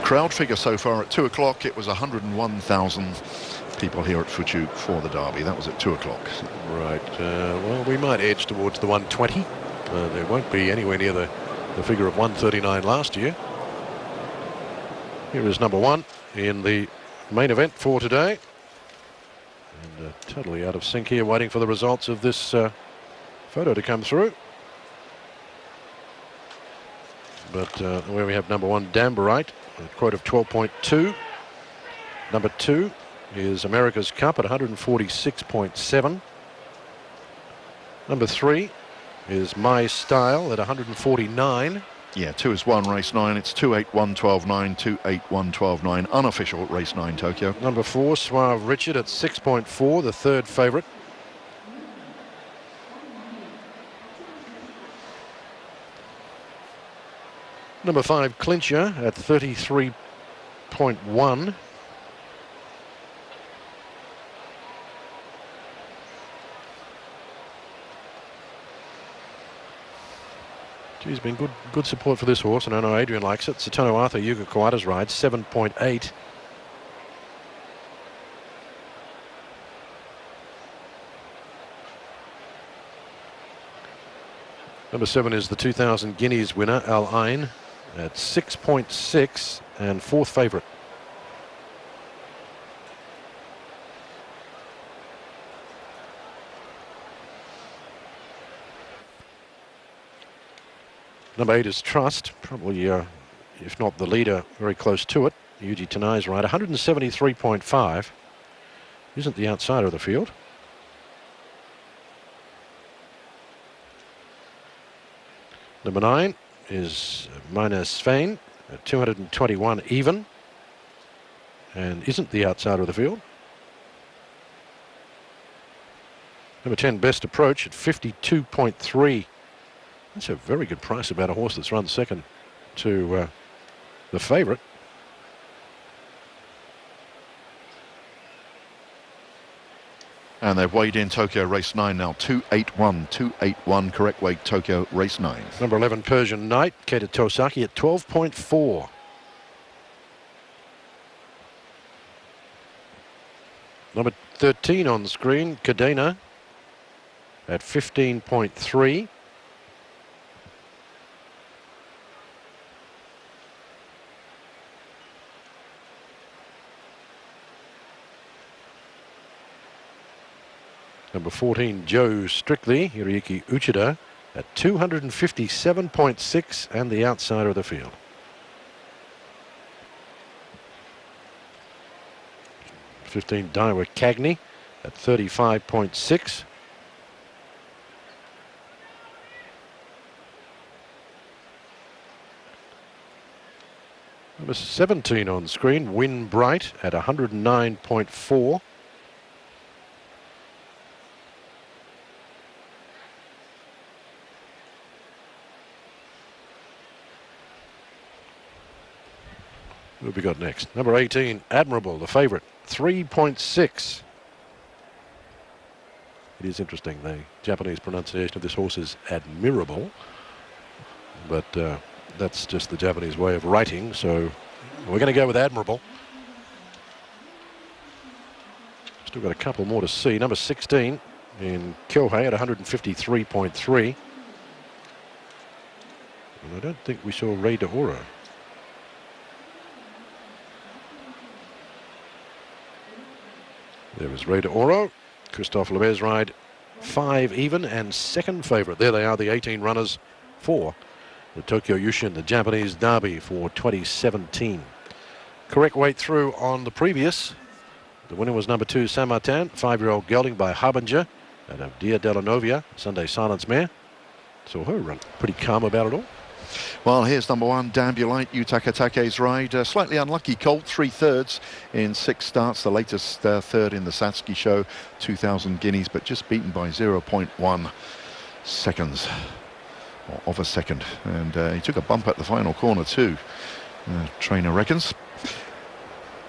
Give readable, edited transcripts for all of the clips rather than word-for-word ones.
crowd figure so far at 2 o'clock, it was 101,000 people here at Fuchu for the derby. That was at 2 o'clock. Right. Well, we might edge towards the 120. There won't be anywhere near the figure of 139 last year. Here is number 1 in the main event for today. And totally out of sync here, waiting for the results of this photo to come through. But where we have number 1, Dambarite, a quote of 12.2. Number 2 is America's Cup at 146.7. Number 3 is My Style at 149. Yeah, 2 is 1, race 9. It's 281.12.9, 281.12.9, unofficial race 9 Tokyo. Number 4, Suave Richard at 6.4, the third favourite. Number 5, Clincher at 33.1. He's been good support for this horse, and I know Adrian likes it. Satono Arthur, Yuga Kawada's ride, 7.8. Number 7 is the 2,000 Guineas winner, Al Ain, at 6.6 and fourth favourite. Number 8 is Trust, probably, if not the leader, very close to it. Yuji Tanai's ride, 173.5. Isn't the outsider of the field. Number 9 is Mina Svein at 221 even, and isn't the outsider of the field. Number 10, Best Approach at 52.3. That's a very good price about a horse that's run second to the favourite. And they've weighed in Tokyo race 9 now, 281, correct weight Tokyo race 9. Number 11, Persian Knight, Keita Tosaki at 12.4. Number 13 on the screen, Cadena at 15.3. Number 14, Joe Strictly, Hiroyuki Uchida, at 257.6 and the outsider of the field. Number 15, Daiwa Cagney at 35.6. Number 17 on screen, Win Bright at 109.4. Who have we got next? Number 18, Admirable, the favourite, 3.6. It is interesting, the Japanese pronunciation of this horse is Admirable, but that's just the Japanese way of writing, so we're going to go with Admirable. Still got a couple more to see. Number 16 in Kyohei at 153.3. And I don't think we saw Rey de Oro. There is Rey de Oro, Christophe Lebes's ride, 5 even and second favourite. There they are, the 18 runners for the Tokyo Yushun, the Japanese Derby for 2017. Correct weight through on the previous. The winner was number 2, Saint Martin, 5-year-old gelding by Harbinger out of Dia della Novia, Sunday Silence mare. Saw her run pretty calm about it all. Well, here's number 1, Dambulight, Yutaka Take's ride. Slightly unlucky colt, 3/3 in 6 starts. The latest third in the Satsuki show, 2,000 guineas, but just beaten by 0.1 seconds, or of a second. And he took a bump at the final corner too, trainer reckons.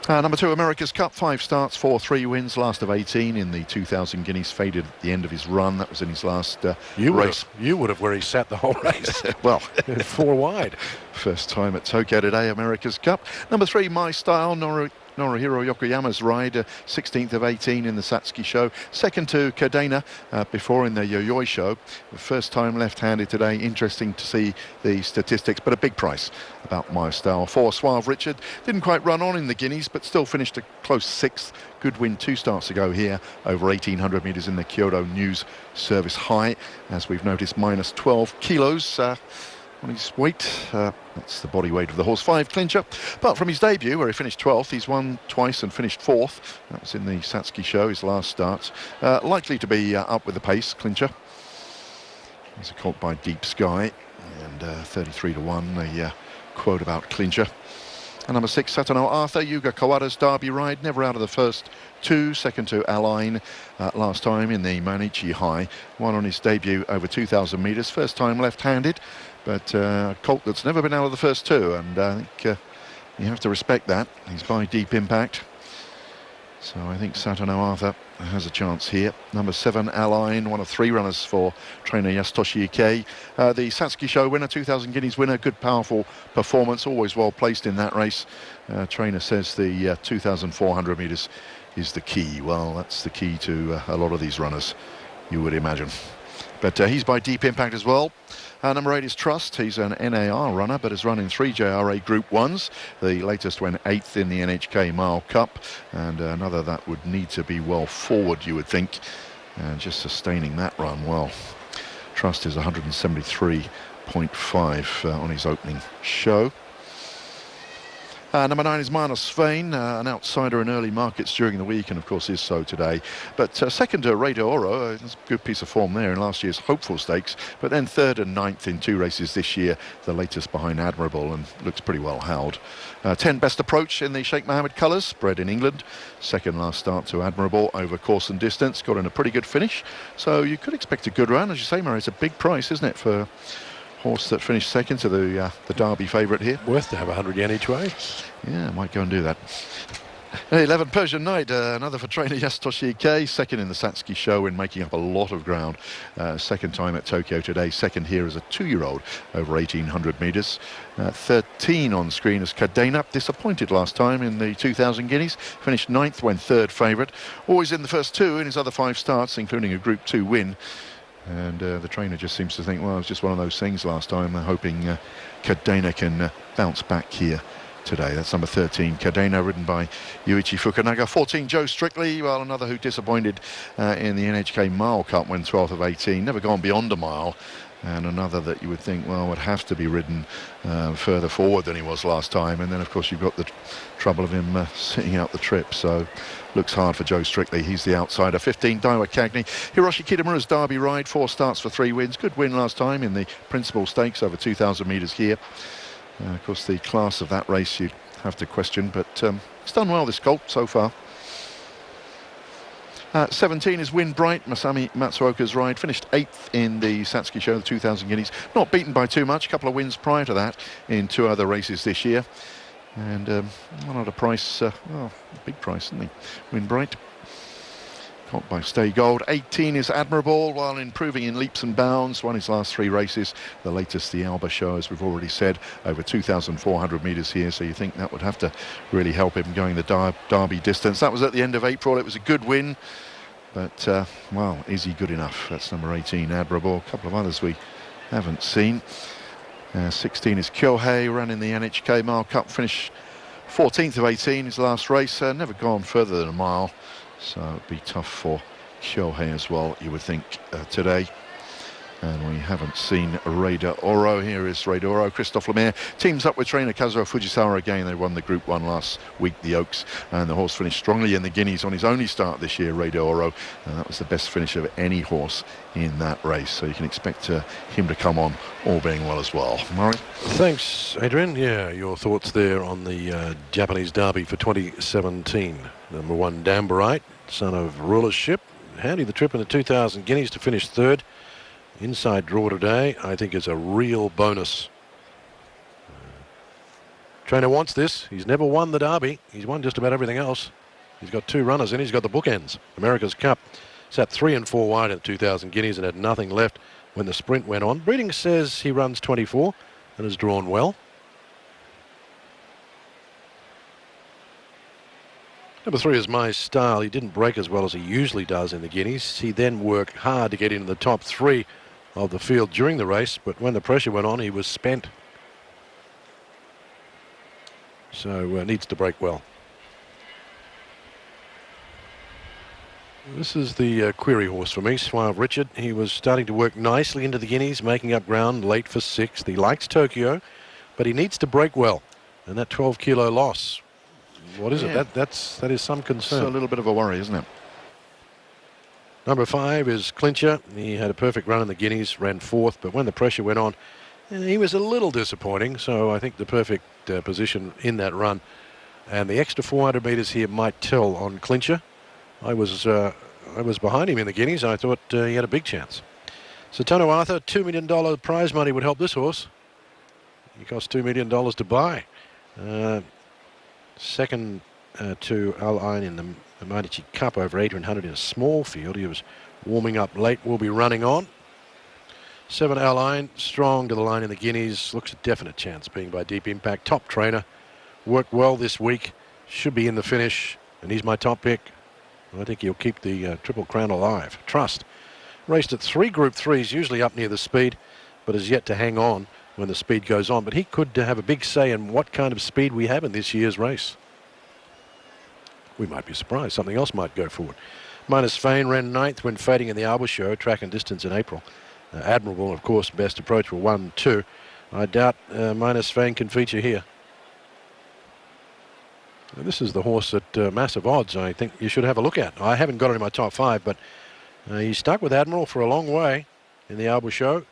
Number 2, America's Cup, 5 starts, 4 3 wins, last of 18 in the 2,000 guineas. Faded at the end of his run. That was in his last race. You would have where he sat the whole race. Well, 4 wide. First time at Tokyo today, America's Cup. Number 3, My Style, Norihiro Yokoyama's ride, 16th of 18 in the Satsuki show. Second to Cadena, before in the Yoyoi show. First time left-handed today. Interesting to see the statistics, but a big price about My Style. 4, Suave Richard. Didn't quite run on in the Guineas, but still finished a close 6th. Good win 2 starts ago here, over 1,800 metres in the Kyoto News Service High. As we've noticed, minus 12 kilos. On his weight, that's the body weight of the horse. 5 clincher. Apart from his debut, where he finished 12th, he's won twice and finished 4th. That was in the Satsuki show, his last start. Likely to be up with the pace, clincher. He's caught by Deep Sky, and 33 to 1, the quote about clincher. And number 6, Satano Arthur, Yuga Kawada's Derby ride, never out of the first 2. Second to Align last time in the Manichi High. Won on his debut over 2,000 metres. First time left-handed, but a colt that's never been out of the first 2. And I think you have to respect that. He's by Deep Impact. So I think Satano Arthur has a chance here. Number 7, Align, one of 3 runners for trainer Yasutoshi Ike. The Satsuki show winner, 2,000 guineas winner. Good, powerful performance, always well placed in that race. Trainer says the 2,400 metres is the key. Well, that's the key to a lot of these runners, you would imagine. But he's by Deep Impact as well. Number 8 is Trust. He's an NAR runner, but has run in 3 JRA Group 1s. The latest went 8th in the NHK Mile Cup, and another that would need to be well forward, you would think, and just sustaining that run well. Trust is 173.5 on his opening show. Number 9 is Manus Svein, an outsider in early markets during the week, and of course is so today. But second to Rey de Oro, a good piece of form there in last year's Hopeful Stakes, but then 3rd and 9th in 2 races this year, the latest behind Admirable, and looks pretty well held. 10 Best Approach in the Sheikh Mohammed colours, bred in England. Second last start to Admirable over course and distance, got in a pretty good finish. So you could expect a good run. As you say, Murray, it's a big price, isn't it, for horse that finished second to the Derby favourite here. Worth to have 100 yen each way. Yeah, might go and do that. 11 Persian Knight, another for trainer Yasutoshi Ike, second in the Satsuki show in making up a lot of ground. Second time at Tokyo today, second here as a 2-year-old over 1,800 metres. 13 on screen as Cadena, disappointed last time in the 2,000 guineas, finished 9th when 3rd favourite. Always in the first 2 in his other 5 starts, including a Group 2 win. And the trainer just seems to think, well, it was just one of those things last time. They're hoping Cadena can bounce back here today. That's number 13, Cadena, ridden by Yuichi Fukunaga. 14, Joe Strictly, well, another who disappointed in the NHK Mile Cup when 12th of 18. Never gone beyond a mile. And another that you would think, well, would have to be ridden further forward than he was last time. And then, of course, you've got the trouble of him sitting out the trip. So looks hard for Joe Strictly. He's the outsider. 15, Daiwa Cagney. Hiroshi Kitamura's Derby ride. 4 starts for 3 wins. Good win last time in the Principal Stakes over 2,000 metres here. Of course, the class of that race you'd have to question. But it's done well, this colt, so far. 17 is Win Bright, Masami Matsuoka's ride. Finished 8th in the Satsuki show, the 2,000 guineas. Not beaten by too much. A couple of wins prior to that in 2 other races this year. And one at a price, well, big price, isn't he? Win Bright. Caught by Stay Gold. 18 is Admirable, while improving in leaps and bounds. Won his last 3 races. The latest, the Alba show, as we've already said, over 2,400 metres here. So you think that would have to really help him going the Derby distance. That was at the end of April. It was a good win. But, well, is he good enough? That's number 18, Admirable. A couple of others we haven't seen. 16 is Kyohei, ran in the NHK Mile Cup. Finished 14th of 18, his last race. Never gone further than a mile. So it'd be tough for Kyohei as well, you would think, today. And we haven't seen Rey de Oro. Here is Rey de Oro. Christophe Lemaire teams up with trainer Kazuo Fujisawa again. They won the Group 1 last week, the Oaks. And the horse finished strongly in the Guineas on his only start this year, Rey de Oro. And that was the best finish of any horse in that race. So you can expect him to come on, all being well as well. Murray? Thanks, Adrian. Yeah, your thoughts there on the Japanese Derby for 2017. Number 1, Dambarite, son of rulership. Handy the trip in the 2,000 guineas to finish 3rd. Inside draw today, I think, is a real bonus. Trainer wants this. He's never won the Derby. He's won just about everything else. He's got 2 runners in. He's got the bookends. America's Cup. Sat 3 and 4 wide at 2,000 guineas and had nothing left when the sprint went on. Breeding says he runs 24 and has drawn well. Number 3 is My Style. He didn't break as well as he usually does in the Guineas. He then worked hard to get into the top 3 of the field during the race, but when the pressure went on, he was spent. So needs to break well. This is the query horse for me, Suave Richard. He was starting to work nicely into the Guineas, making up ground late for 6th. He likes Tokyo, but he needs to break well. And that 12-kilo loss, what is it? That is some concern. It's a little bit of a worry, isn't it? Number 5 is Clincher. He had a perfect run in the Guineas, ran 4th, but when the pressure went on, he was a little disappointing. So I think the perfect position in that run. And the extra 400 metres here might tell on Clincher. I was behind him in the Guineas. I thought he had a big chance. So Tono Arthur, $2 million prize money would help this horse. He cost $2 million to buy. Second to Al Ain in the Mighty Cup over 1800 in a small field. He was warming up late. Will be running on. 7 Al Ain, strong to the line in the Guineas. Looks a definite chance being by Deep Impact. Top trainer. Worked well this week. Should be in the finish. And he's my top pick. I think he'll keep the Triple Crown alive. Trust. Raced at 3 Group 3s, usually up near the speed, but has yet to hang on when the speed goes on. But he could have a big say in what kind of speed we have in this year's race. We might be surprised. Something else might go forward. Minus Fane ran 9th when fading in the Arbor Show, track and distance in April. Admirable, of course, best approach were 1-2. I doubt Minus Fane can feature here. This is the horse at massive odds I think you should have a look at. I haven't got it in my top 5, but he stuck with Admiral for a long way in the Arbor Show.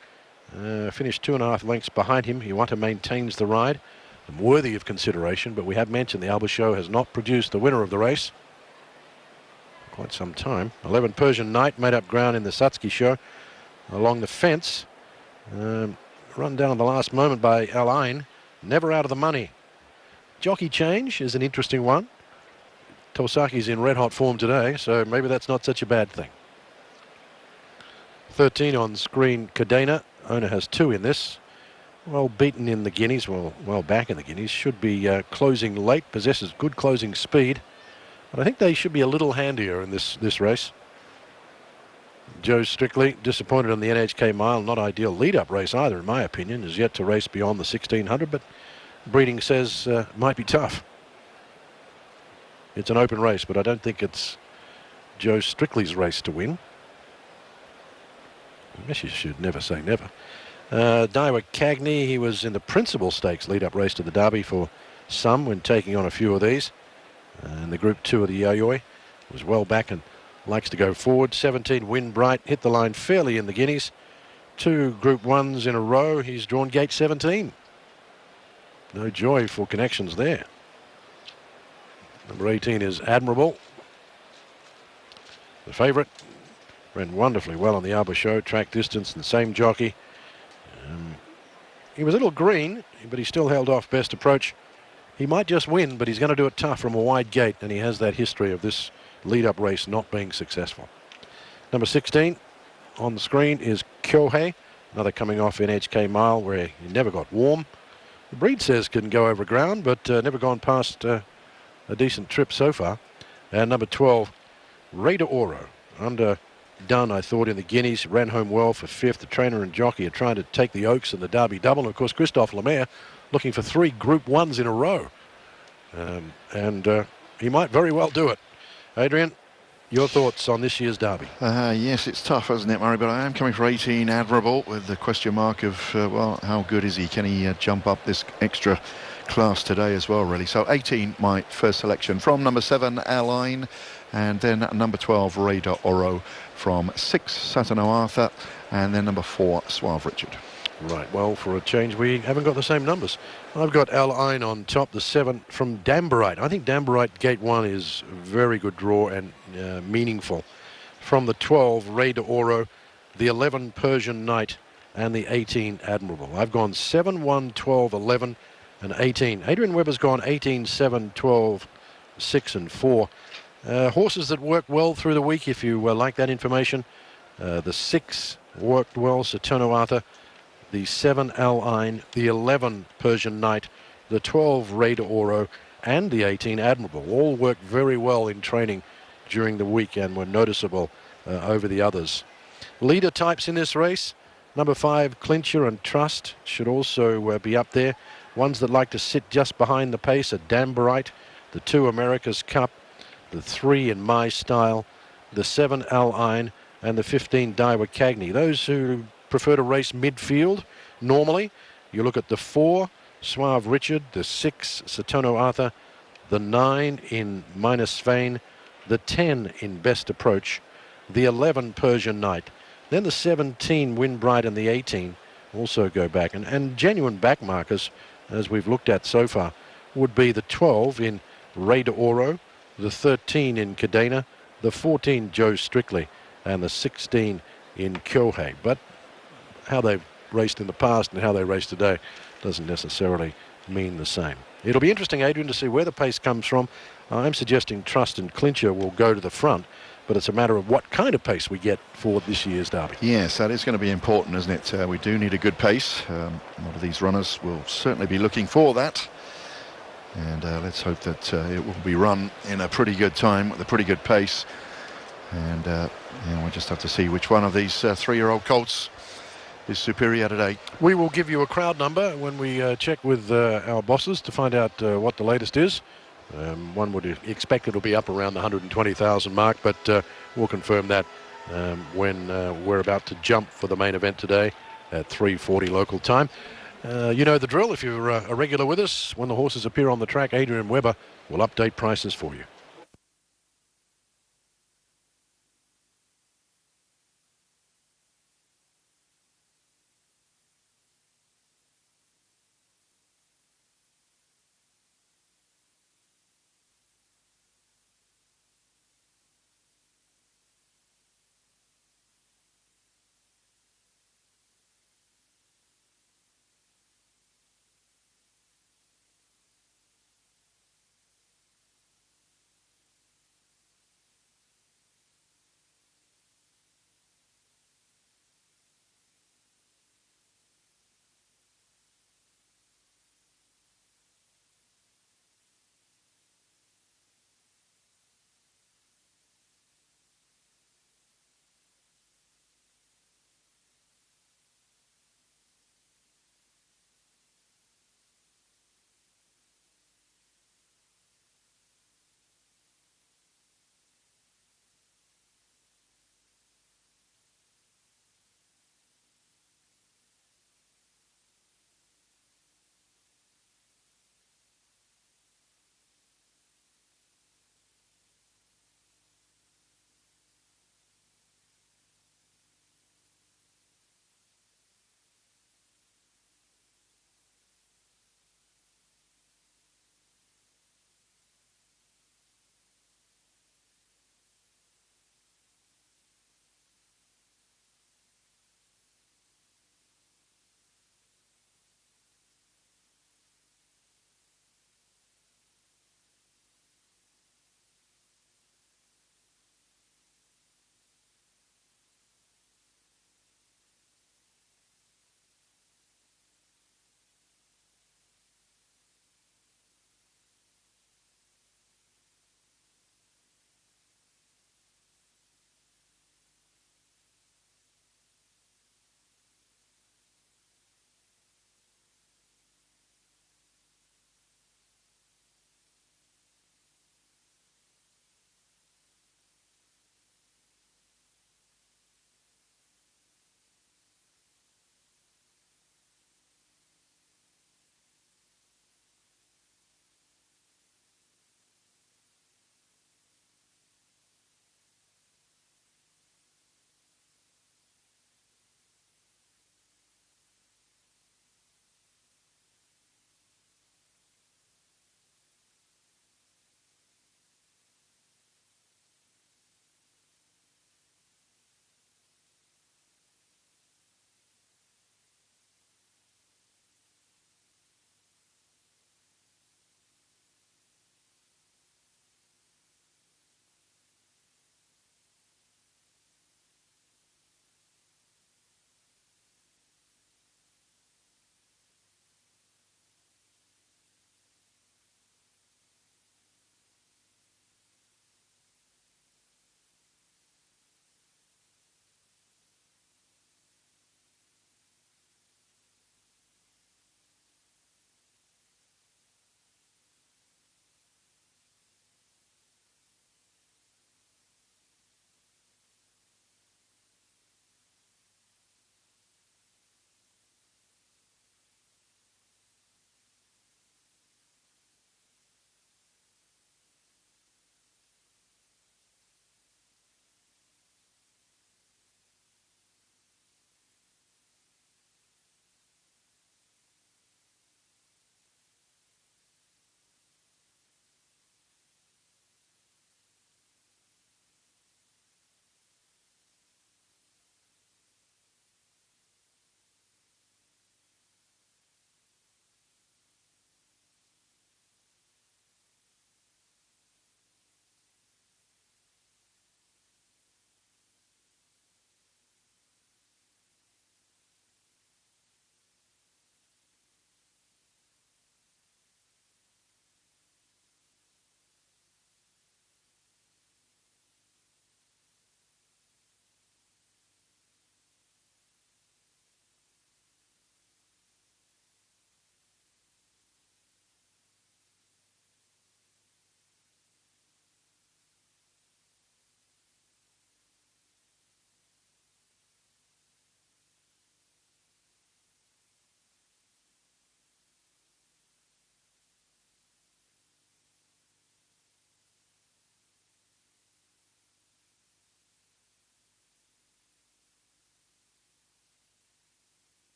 Finished 2.5 lengths behind him. Iwata maintains the ride. And worthy of consideration, but we have mentioned the Arbor Show has not produced the winner of the race. Quite some time. 11 Persian Knight made up ground in the Satsuki Show along the fence. Run down at the last moment by Al Ain. Never out of the money. Jockey change is an interesting one. Tosaki's in red-hot form today, so maybe that's not such a bad thing. 13 on screen, Cadena. Owner has 2 in this. Well beaten in the Guineas, well back in the Guineas. Should be closing late, possesses good closing speed. But I think they should be a little handier in this race. Joe Strictly, disappointed in the NHK Mile. Not ideal lead-up race either, in my opinion. Is yet to race beyond the 1600, but breeding says might be tough. It's an open race, but I don't think it's Joe Strictly's race to win. I guess you should never say never. Daiwa Cagney, he was in the Principal Stakes lead-up race to the Derby for some when taking on a few of these. In the Group 2 of the Yayoi, was well back and likes to go forward. 17 Win Bright, hit the line fairly in the Guineas. 2 Group 1s in a row. He's drawn gate 17. No joy for connections there. Number 18 is Admirable. The favourite. Ran wonderfully well on the Arbor Show. Track distance and same jockey. He was a little green, but he still held off best approach. He might just win, but he's going to do it tough from a wide gate, and he has that history of this lead-up race not being successful. Number 16 on the screen is Kyohei, another coming off NHK Mile where he never got warm. The breed says can go over ground, but never gone past a decent trip so far. And number 12, Rey de Oro, underdone, I thought, in the Guineas, ran home well for 5th. The trainer and jockey are trying to take the Oaks and the Derby double. And of course, Christophe Lemaire looking for 3 Group 1s in a row. He might very well do it. Adrian, your thoughts on this year's Derby? Yes, it's tough, isn't it, Murray? But I am coming for 18 Admirable with the question mark of, well, how good is he? Can he jump up this extra class today as well, really? So 18, my first selection from number 7, Al Ain, and then number 12, Rey de Oro, from 6, Satano Arthur, and then number 4, Suave Richard. Right, well, for a change, we haven't got the same numbers. I've got Al Ain on top, the 7 from Dambarite. I think Dambarite Gate 1 is a very good draw and meaningful. From the 12, Rey de Oro, the 11, Persian Knight, and the 18, Admirable. I've gone 7, 1, 12, 11, and 18. Adrian Webber's gone 18, 7, 12, 6 and 4. Horses that work well through the week, if you like that information. The 6 worked well, Saturno Arthur. The 7 Al Ain, the 11 Persian Knight, the 12 Raider Oro, and the 18 Admirable. All worked very well in training during the week and were noticeable over the others. Leader types in this race, number 5 Clincher and Trust should also be up there. Ones that like to sit just behind the pace are Dambarite, the 2 America's Cup, the 3 In My Style, the 7 Al Ain, and the 15 Daiwa Cagney. Those who prefer to race midfield normally, you look at the 4 Suave Richard, the 6 Saturno Arthur, the 9 in Minus Vein, the 10 in Best Approach, the 11 Persian Knight, then the 17 Windbright and the 18 also go back. And genuine back markers, as we've looked at so far, would be the 12 in Raider Oro, the 13 in Cadena, the 14 Joe Strictly, and the 16 in Kyohei. But how they've raced in the past and how they race today doesn't necessarily mean the same. It'll be interesting, Adrian, to see where the pace comes from. I'm suggesting Trust and Clincher will go to the front, but it's a matter of what kind of pace we get for this year's Derby. Yes, that is going to be important, isn't it? We do need a good pace. A lot of these runners will certainly be looking for that. And let's hope that it will be run in a pretty good time with a pretty good pace. And we'll just have to see which one of these 3-year-old colts is superior today. We will give you a crowd number when we check with our bosses to find out what the latest is. One would expect it'll be up around the 120,000 mark, but we'll confirm that when we're about to jump for the main event today at 3:40 local time. You know the drill. If you're a regular with us, when the horses appear on the track, Adrian Webber will update prices for you.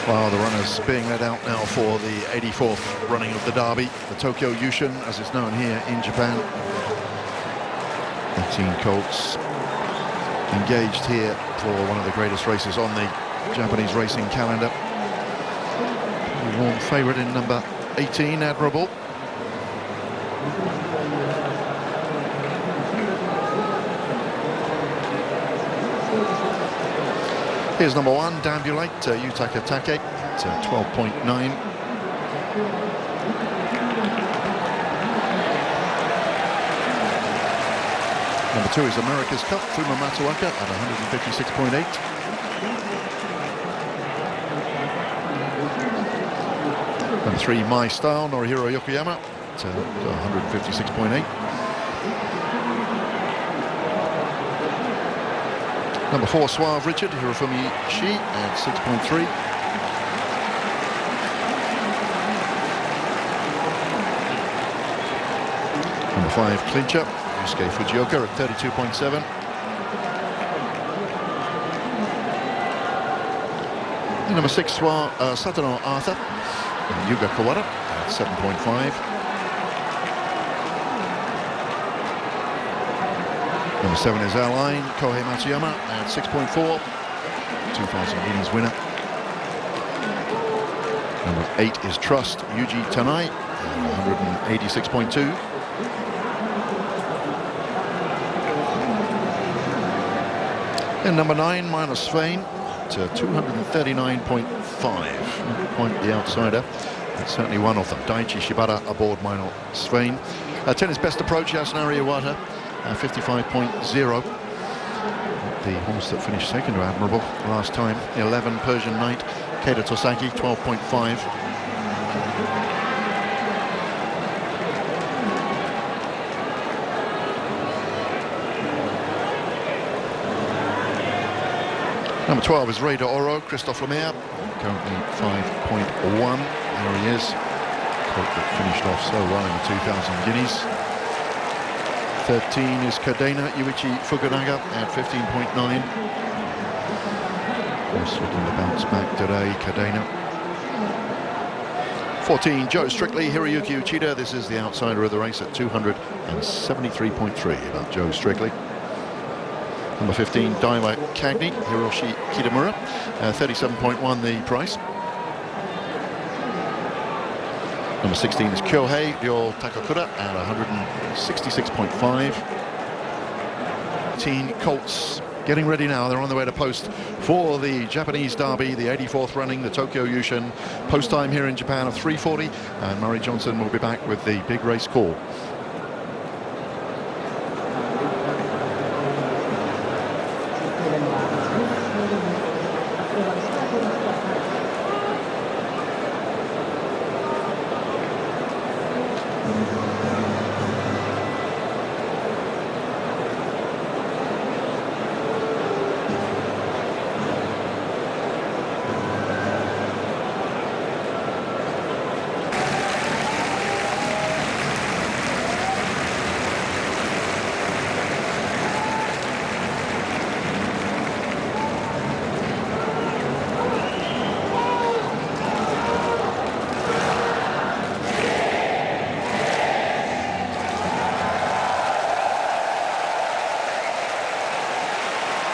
Well, the runners being led out now for the 84th running of the Derby, the Tokyo Yushun, as it's known here in Japan. 18 colts engaged here for one of the greatest races on the Japanese racing calendar. A warm favourite in number 18, Admirable. Here's number 1, Dambulate, Yutaka Take, at 12.9. Number 2 is America's Cup, Fuma Matsuaka at 156.8. Number 3, My Style, Norihiro Yokoyama at 156.8. Number 4, Suave Richard, Hirofumi Shi at 6.3. Number 5, Clincher, Yusuke Fujioka at 32.7. And number 6, Satono Arthur, Yuga Kawada at 7.5. Number 7 is Airline, Kohei Matsuyama at 6.4, 2,000 guineas winner. Number 8 is Trust, Yuji Tanai at 186.2. And number 9, Minus Svein at 239.5, not quite the outsider, but certainly one of them. Daichi Shibata aboard Minus Svein. Tennis best approach, Yasunari Iwata. 55.0. The horse that finished second to Admirable last time. 11, Persian Knight, Keita Tosaki, 12.5. Number 12 is Rey de Oro, Christophe Lemaire, currently 5.1. There he is. Colt that finished off so well in the 2,000 guineas. 13 is Kadena, Yuichi Fukunaga at 15.9. Horse looking to bounce back today, Kadena. 14, Joe Strictly, Hiroyuki Uchida. This is the outsider of the race at 273.3, about Joe Strictly. Number 15, Daiwa Cagney, Hiroshi Kitamura, 37.1 the price. Number 16 is Kyohei Ryo Takakura at 166.5. 18 Colts getting ready now. They're on their way to post for the Japanese Derby, the 84th running, the Tokyo Yushun. Post time here in Japan of 3:40, and Murray Johnson will be back with the big race call.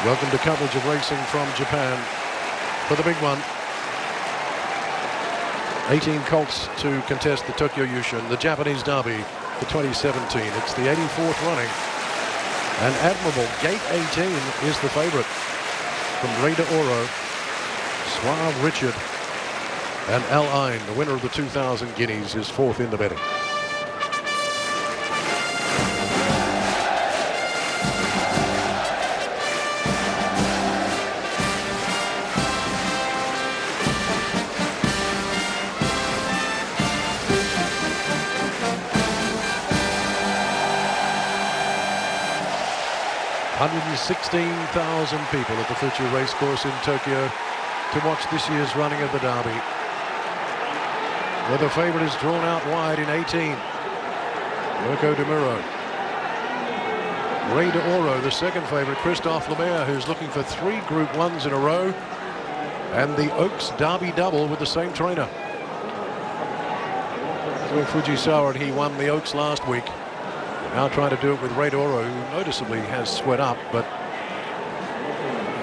Welcome to coverage of racing from Japan for the big one. 18 colts to contest the Tokyo Yushun, the Japanese Derby for 2017. It's the 84th running. And Admirable, gate 18, is the favourite. From Rey de Oro, Suave Richard, and Al Ain, the winner of the 2,000 guineas, is fourth in the betting. $116,000 people at the Fuji Racecourse in Tokyo to watch this year's running of the Derby, where the favourite is drawn out wide in 18. Mirko De Muro. Rey de Oro, the second favourite, Christophe Lemaire, who's looking for 3 Group 1s in a row. and the Oaks Derby double with the same trainer. So Fujisawa, and he won the Oaks last week. Now trying to do it with Ray Doro, who noticeably has sweat up, but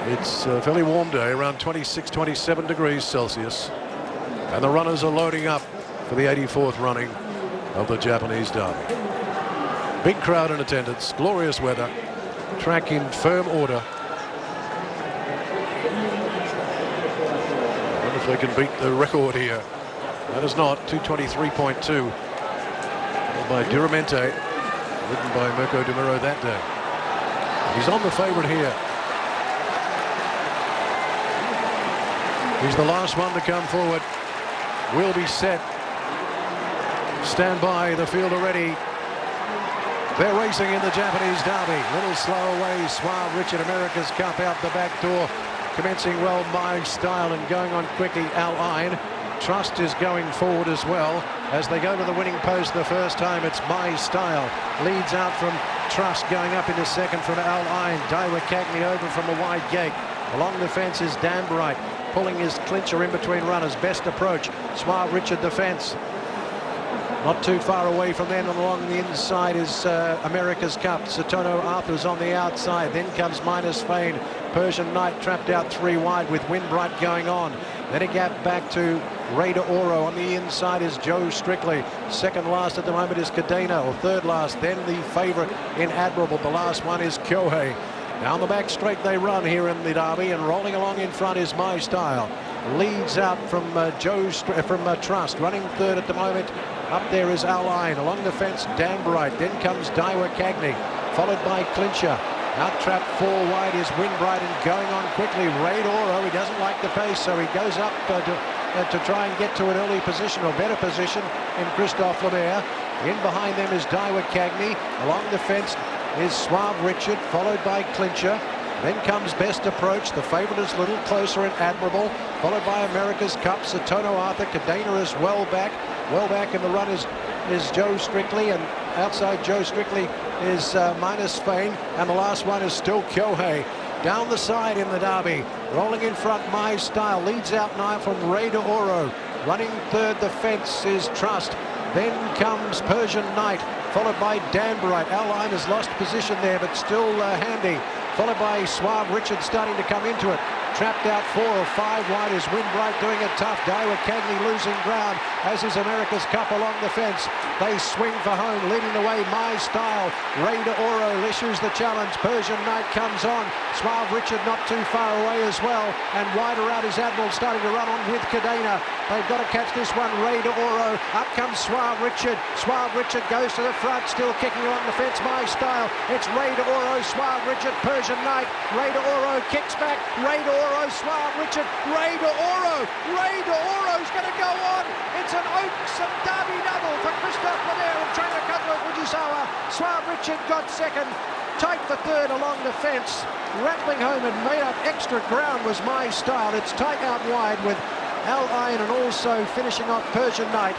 it's a fairly warm day, around 26, 27 degrees Celsius. And the runners are loading up for the 84th running of the Japanese Derby. Big crowd in attendance, glorious weather, track in firm order. I wonder if they can beat the record here. That is not 2:23.2 by Duramente, ridden by Mirko De Miro that day. He's on the favorite here. He's the last one to come forward. Will be set. Stand by, the field already. They're racing in the Japanese Derby. Little slow away, Suave Richard, America's Cup out the back door. Commencing well, My Style, and going on quickly, Al Ain. Trust is going forward as well. As they go to the winning post the first time, it's My Style. Leads out from Trust, going up into second from Al Ain. Daiwa Cagney over from a wide gate. Along the fence is Dan Bright, pulling his clincher in between runners. Best approach, Suave Richard the fence. Not too far away from them, and along the inside is America's Cup. Satono Arthur's on the outside. Then comes Minus Fane. Persian Knight trapped out 3 wide with Windbright going on. Then a gap back to Raider Oro. On the inside is Joe Strictly. Second last at the moment is Cadena, or third last. Then the favourite in Admirable. The last one is Kyohei. Down the back straight they run here in the Derby, and rolling along in front is My Style. Leads out from Trust. Running third at the moment. Up there is Al Ain. Along the fence, Dan Bright. Then comes Daiwa Cagney, followed by Clincher. Out trapped 4 wide is Windbright, and going on quickly, Ray Oro. He doesn't like the pace, so he goes up to try and get to an early position, or better position, in Christophe Lemaire. In behind them is Daiwa Cagney. Along the fence is Suave Richard, followed by Clincher. Then comes Best Approach. The favourite is a little closer in Admirable, followed by America's Cup. Satono Arthur. Cadena is well back. Well back in the run is Joe Strictly, and outside Joe Strictly is Minus Fane, and the last one is still Kyohei. Down the side in the Derby, rolling in front, My Style leads out now from Raider Oro. Running third, the fence is Trust. Then comes Persian Knight, followed by Dan Bright. Al Ain has lost position there, but still handy. Followed by Suave Richard starting to come into it. Trapped out 4 or 5 wide is Windbright doing it tough. Daiwa Cagney losing ground, as is America's Cup along the fence. They swing for home, leading the way My Style. Raider Oro issues the challenge. Persian Knight comes on. Suave Richard not too far away as well. And wider out is Admiral starting to run on with Cadena. They've got to catch this one. Raider Oro. Up comes Suave Richard. Suave Richard goes to the front, still kicking along the fence. My Style. It's Raider Oro, Suave Richard, Persian Knight. Raider Oro kicks back. Raider Oro, Suave Richard, Raider Oro. Raider Oro's going to go on. It's an Oaks and Derby double for Christophe Lemaire and trainer Kazuo Fujisawa. Suave Richard got second. Tight for third along the fence. Rattling home and made up extra ground was My Style. It's tight out wide with Al Ain, and also finishing off Persian Knight.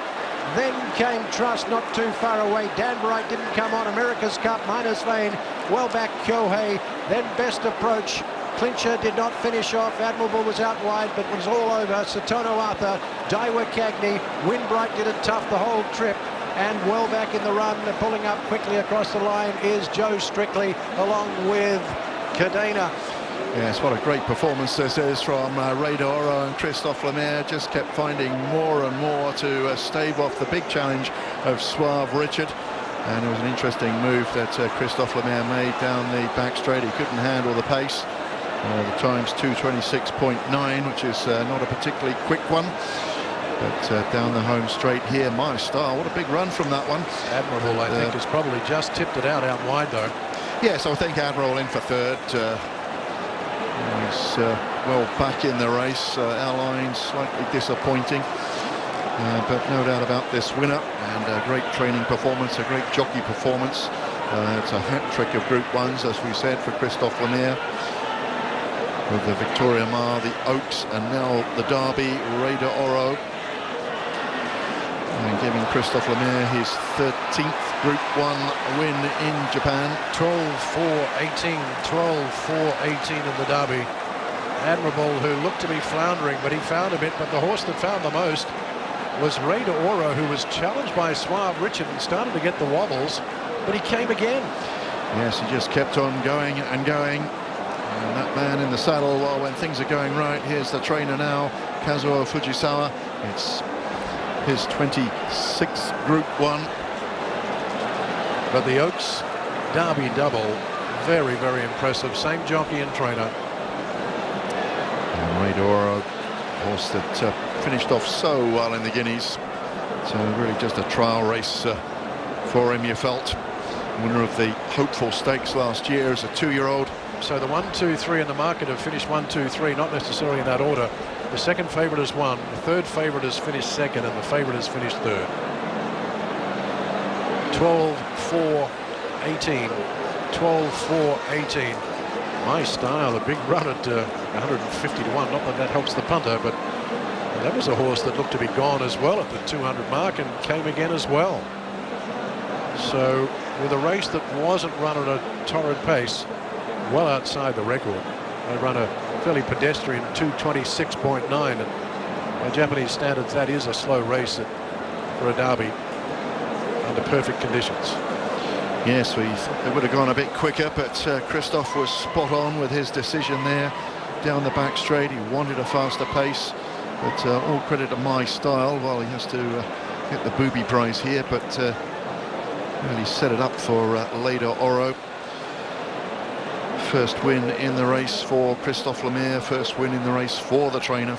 Then came Trust not too far away. Dan Bright didn't come on. America's Cup, Minus Lane. Well back Kyohei. Then Best Approach. Clincher did not finish off. Admirable was out wide, but was all over. Satono Arthur, Daiwa Cagney. Windbright did it tough the whole trip. And well back in the run, pulling up quickly across the line is Joe Strictly, along with Cadena. Yes, what a great performance this is from Raider Oro, and Christophe Lemaire just kept finding more and more to stave off the big challenge of Suave Richard. And it was an interesting move that Christophe Lemaire made down the back straight. He couldn't handle the pace. The time's 2:26.9, which is not a particularly quick one. But down the home straight here, My Style, what a big run from that one. Admirable, I think, has probably just tipped it out wide, though. Yes, I think Admiral in for third. He's well back in the race. Al Ain slightly disappointing. But no doubt about this winner, and a great training performance, a great jockey performance. It's a hat-trick of Group 1s, as we said, for Christophe Lemaire. With the Victoria Mar, the Oaks, and now the Derby, Raider Oro. And giving Christophe Lemaire his 13th Group 1 win in Japan. 12-4-18, 12-4-18 in the Derby. Admirable, who looked to be floundering, but he found a bit. But the horse that found the most was Rey de Oro, who was challenged by Suave Richard and started to get the wobbles, but he came again. Yes, he just kept on going and going. And that man in the saddle, well, when things are going right, here's the trainer now, Kazuo Fujisawa. It's his 26th Group 1. But the Oaks Derby double, very, very impressive. Same jockey and trainer. And Rey de Oro, horse that finished off so well in the Guineas. So really just a trial race for him, you felt. Winner of the Hopeful Stakes last year as a 2-year-old. So the 1, 2, 3 in the market have finished 1, 2, 3, not necessarily in that order. The second favourite has won, the third favourite has finished second, and the favourite has finished third. 12, 4, 18. 12, 4, 18. My Style, a big run at 150 to 1. Not that that helps the punter, but that was a horse that looked to be gone as well at the 200 mark and came again as well. So with a race that wasn't run at a torrid pace, well outside the record, they run a fairly pedestrian 2:26.9, and by Japanese standards that is a slow race for a Derby under perfect conditions. Yes, we thought they would have gone a bit quicker, but Christophe was spot on with his decision there. Down the back straight, he wanted a faster pace, but all credit to My Style. Well, he has to get the booby prize here, but really set it up for Rey de Oro. First win in the race for Christophe Lemire, first win in the race for the trainer.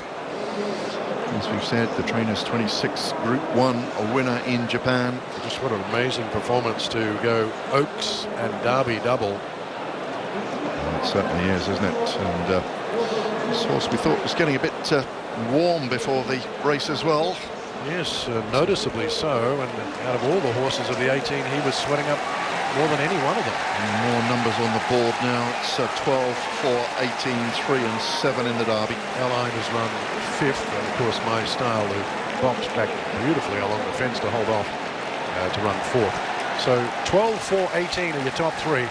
As we've said, the trainer's 26th Group 1, a winner in Japan. Just what an amazing performance to go Oaks and Derby double. Well, it certainly is, isn't it? And this horse we thought was getting a bit warm before the race as well. Yes, noticeably so. And out of all the horses of the 18, he was sweating up more than any one of them. And more numbers on the board now. It's 12, 4, 18, 3 and 7 in the Derby. Align has run 5th, and of course My Style, who boxed back beautifully along the fence to hold off to run 4th. So 12, 4, 18 are your top 3.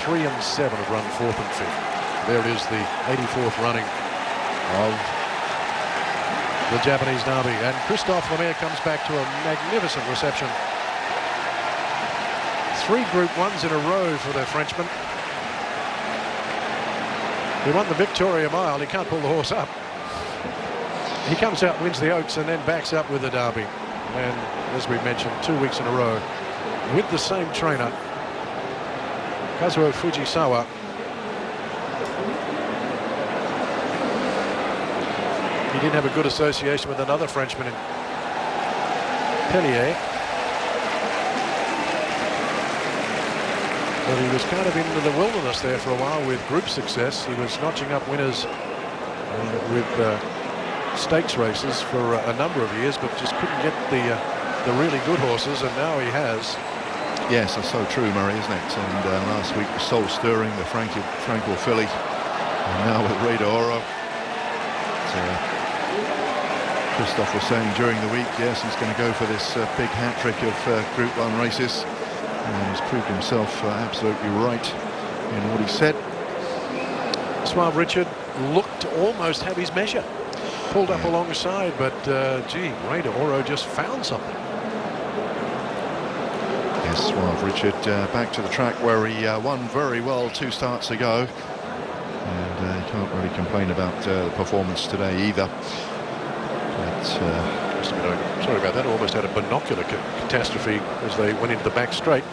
3 and 7 have run 4th and 5th. There it is, the 84th running of the Japanese Derby, and Christophe Lemire comes back to a magnificent reception. 3 Group 1s in a row for the Frenchman. He won the Victoria Mile. He can't pull the horse up. He comes out, wins the Oaks, and then backs up with the Derby. And as we mentioned, 2 weeks in a row with the same trainer, Kazuo Fujisawa. He did have a good association with another Frenchman in Pellier. But he was kind of into the wilderness there for a while with group success. He was notching up winners with stakes races for a number of years, but just couldn't get the really good horses, and now he has. Yes, that's so true, Murray, isn't it? And last week was soul stirring, the Frankel filly, and now with Rey de Oro. Christophe was saying during the week, yes, he's going to go for this big hat-trick of Group 1 races. And he's proved himself absolutely right in what he said. Suave Richard looked to almost have his measure. Pulled up alongside, but gee, Rey de Oro just found something. Yes, Suave Richard back to the track where he won very well 2 starts ago. And you can't really complain about the performance today either. But, sorry about that. Almost had a binocular catastrophe as they went into the back straight,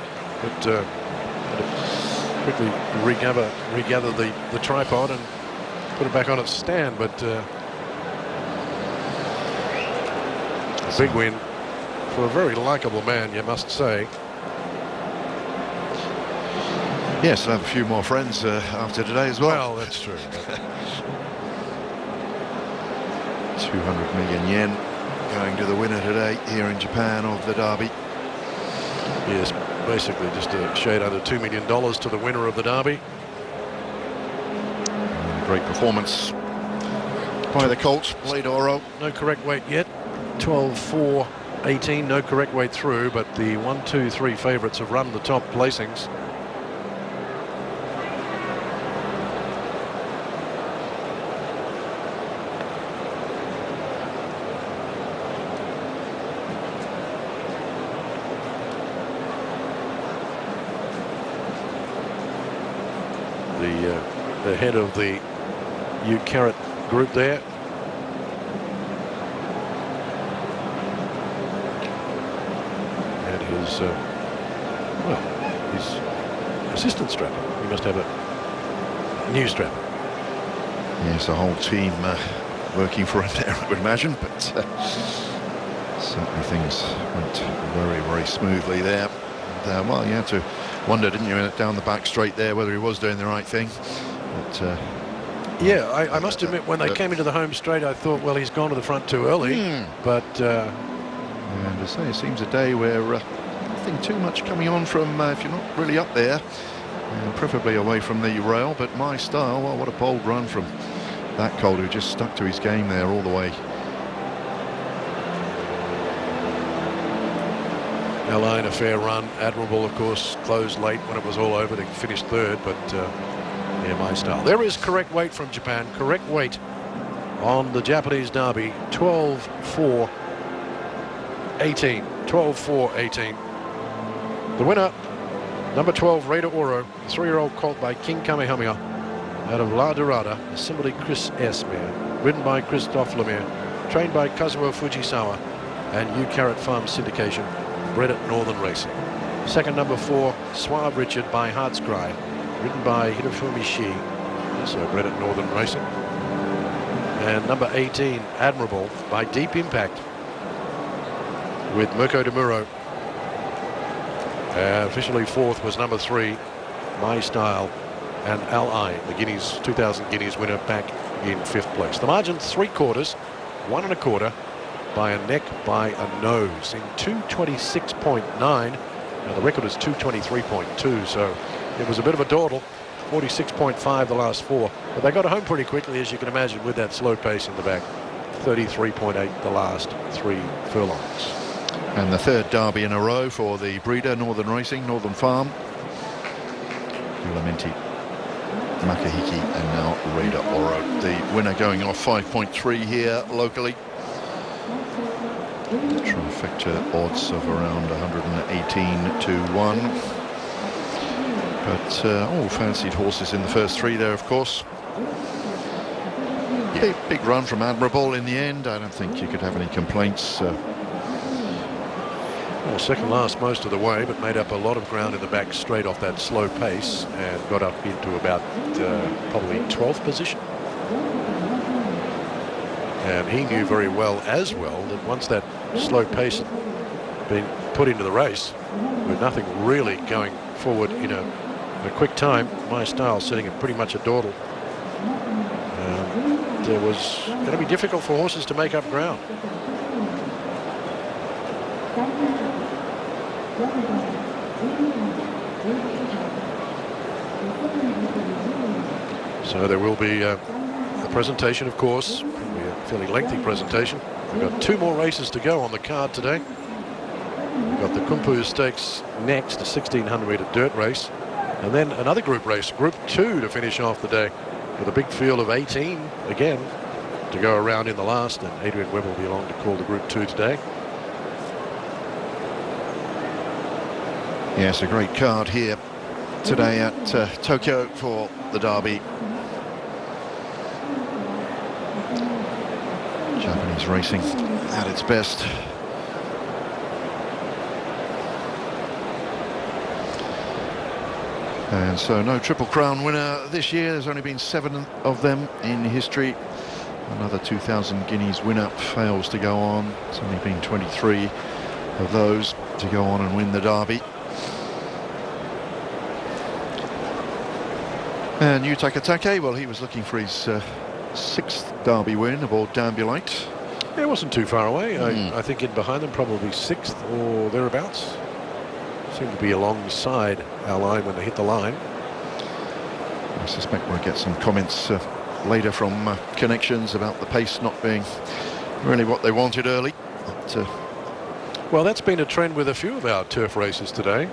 but had to quickly regather the tripod and put it back on its stand. But a big win for a very likable man, you must say. Yes, I'll have a few more friends after today as well. Well, that's true. 200 million yen going to the winner today here in Japan of the Derby. Yes, basically just a shade under $2 million to the winner of the Derby. And a great performance by the Colts, Rey de Oro. No correct weight yet. 12, 4, 18. No correct weight through, but the 1, 2, 3 favourites have run the top placings. the head of the U-Carrot group there. And his, his assistant strapper. He must have a new strapper. Yes, the whole team working for him there, I would imagine, but certainly things went very, very smoothly there. And, well, you had to wonder, didn't you, down the back straight there, whether he was doing the right thing. But, yeah, I must admit, when they came into the home straight, I thought, well, he's gone to the front too early. But and as I say, it seems a day where nothing too much coming on from if you're not really up there, preferably away from the rail. But My Style, well, what a bold run from that colt, who just stuck to his game there all the way. Align, a fair run. Admirable, of course, closed late when it was all over to finish third, but yeah, My Style. There is correct weight from Japan. Correct weight on the Japanese Derby, 12-4-18. 12-4-18. The winner, number 12, Raider Oro, 3-year-old colt by King Kamehameha out of La Dorada, a Simile Chris S. mare, ridden by Christophe Lemire, trained by Kazuo Fujisawa and U-Carrot Farm Syndication, bred at Northern Racing. Second, number 4, Suave Richard by Heartscry, ridden by Hirofumi Shi, also bred at Northern Racing. And number 18, Admirable by Deep Impact with Mirko de Muro. Officially fourth was number 3, My Style, and Al-I, the Guineas 2000 Guineas winner, back in 5th place. The margin 3/4, 1 1/4 by a neck, by a nose in 226.9. Now the record is 223.2, so it was a bit of a dawdle. 46.5 the last 4, but they got home pretty quickly, as you can imagine, with that slow pace in the back. 33.8 the last 3 furlongs. And the third derby in a row for the breeder, Northern Racing, Northern Farm. Ulamenti, Makahiki, and now Raider Oro. The winner going off 5.3 here locally. Trifecta odds of around 118 to 1. But all fancied horses in the first 3 there, of course. Big run from Admirable in the end. I don't think you could have any complaints. Well, second last most of the way, but made up a lot of ground in the back straight off that slow pace and got up into about probably 12th position. And he knew very well as well that once that slow pace had been put into the race, with nothing really going forward in a quick time, My Style sitting at pretty much a dawdle. It was going to be difficult for horses to make up ground. So there will be a presentation, of course. It'll be a fairly lengthy presentation. We've got 2 more races to go on the card today. We've got the Kumpu Stakes next, a 1600-metre dirt race, and then another group race, Group 2, to finish off the day, with a big field of 18 again to go around in the last, and Adrian Webb will be along to call the Group 2 today. Yes, a great card here today at Tokyo for the Derby. Japanese racing at its best. And so no Triple Crown winner this year. There's only been 7 of them in history. Another 2000 Guineas winner fails to go on. It's only been 23 of those to go on and win the Derby. And Yutaka Take, well, he was looking for his 6th Derby win aboard Dambulite. It wasn't too far away. I think in behind them, probably 6th or thereabouts. Seemed to be alongside our line when they hit the line. I suspect we'll get some comments later from Connections about the pace not being really what they wanted early. But, well, that's been a trend with a few of our turf races today.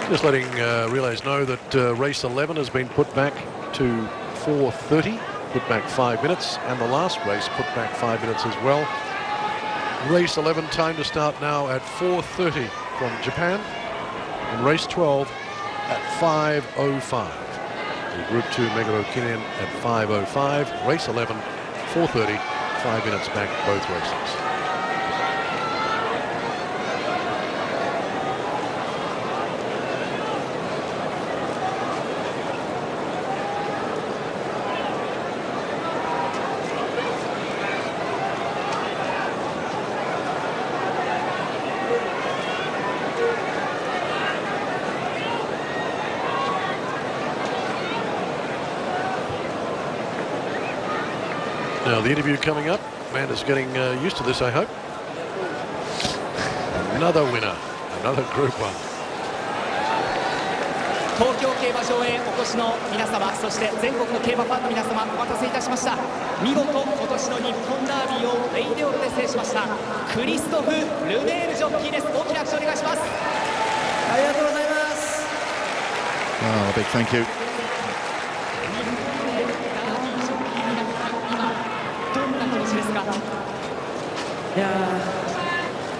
Just letting relays know that race 11 has been put back to 4:30, put back 5 minutes, and the last race put back 5 minutes as well. Race 11 time to start now at 4:30 from Japan, and race 12 at 5:05. The Group 2 Meguro Kinnin at 5:05. Race 11, 4:30, 5 minutes back both races. Now the interview coming up. Amanda's getting used to this, I hope. Another winner, another Group 1. 東京競馬場へお越しの皆様、そして全国の競馬ファンの皆様、お待たせいたしました。見事今年の日本ダービーをレイデオロで制しましたクリストフ・ルネールジョッキーです。大きな拍手お願いします。ありがとうございます。A big thank you. いや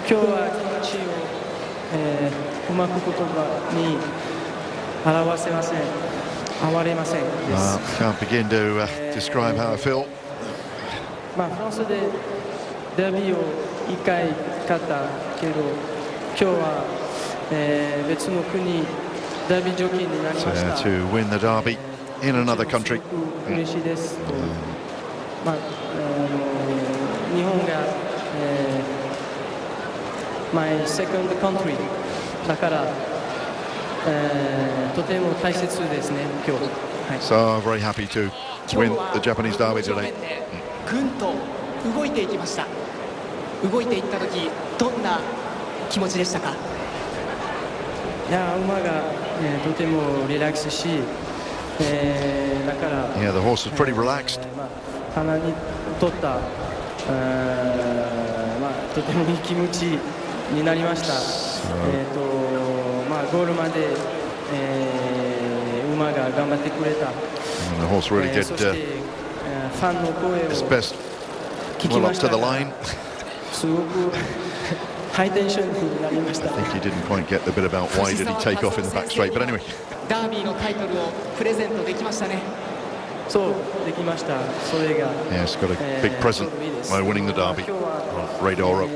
今日は気持ちを、うまく言葉に表せません。哀れませんです。Can't begin to describe how I feel. フランスでダービーを1回勝ったけど、今日は、別の国ダービージョッキーになりました。To win the derby in another country. 嬉しいです。日本が、my second country だから、とても大切ですね、今日。So very happy to win the Japanese derby today. ぐんと動いていきました。動いていった時どんな気持ちでしたか？いや、馬が、とてもリラックスし、だから、Yeah, the horse was pretty relaxed. 鼻に取った、とてもいい気持ちになりました。ゴールまで、馬が頑張ってくれた。And the horse really did そして、ファンの声を his best 聞き well ま up し to た the line. すごくハイテンションになりました。I think he didn't quite get the bit about why did he take off in the back straight. But anyway, ダービーのタイトルをプレゼントできましたね。そうできました。それが、yes, got a big present ちょうどいいです。 by winning the derby. 今日は、Radar up.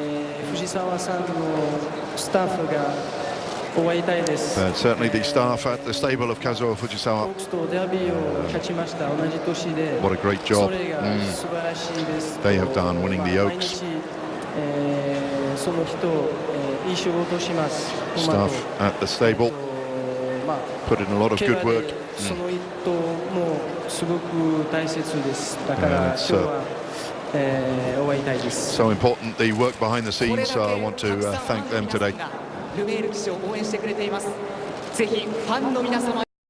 藤沢さんのスタッフがお会いたいです。But certainly the staff at the stable of Kazuo オ Fujisawa. ークスとダービーを勝ちました。同じ年で。 What a great そ job. れが素晴らしいです。They have done winning the 毎 Oaks. 日、その人、いい仕事をします。 Staff at the stable まあ put in a lot of 怪 good 我 work. でその人もすごく大切です。だから今 it's, 日は、お会いたいです。 So important, the work behind the scenes. So I want to thank them today. ルメール騎手を応援してくれています。ぜひファンの皆様